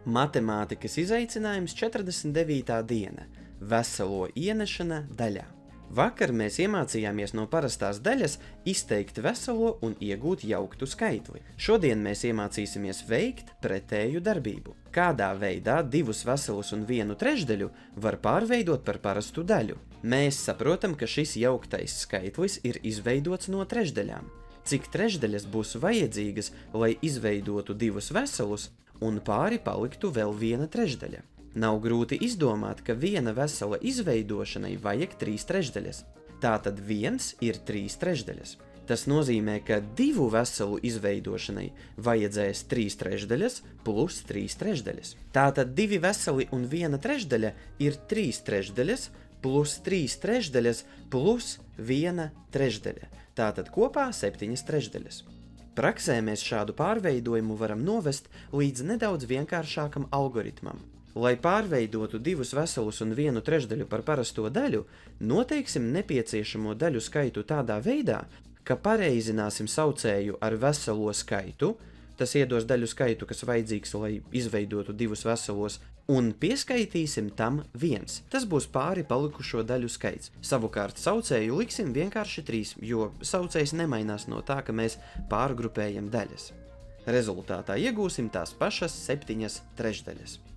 Matemātikas izaicinājums 49. diena – veselo ienešana daļā. Vakar mēs iemācījāmies no parastās daļas izteikt veselo un iegūt jauktu skaitli. Šodien mēs iemācīsimies veikt pretēju darbību. Kādā veidā divus veselus un vienu trešdaļu var pārveidot par parastu daļu? Mēs saprotam, ka šis jauktais skaitlis ir izveidots no trešdaļām. Cik trešdaļas būs vajadzīgas, lai izveidotu divus veselus, un pāri paliktu vēl viena trešdaļa? Nav grūti izdomāt, ka viena vesela izveidošanai vajag 3 trešdaļas. Tātad 1 ir 3 trešdaļas. Tas nozīmē, ka divu veselu izveidošanai vajadzēs 3 trešdaļas plus 3 trešdaļas. Tātad 2 veseli un 1 trešdaļa ir 3 trešdaļas plus 3 trešdaļas plus 1 trešdaļa. Tātad kopā 7 trešdaļas. Praksē mēs šādu pārveidojumu varam novest līdz nedaudz vienkāršākam algoritmam. Lai pārveidotu divus veselus un vienu trešdaļu par parasto daļu, noteiksim nepieciešamo daļu skaitu tādā veidā, ka pareizināsim saucēju ar veselo skaitu, tas iedos daļu skaitu, kas vajadzīgs, lai izveidotu divus veselos, un pieskaitīsim tam 1. Tas būs pāri palikušo daļu skaits. Savukārt saucēju liksim vienkārši 3, jo saucējs nemainās no tā, ka mēs pārgrupējam daļas. Rezultātā iegūsim tās pašas 7 trešdaļas.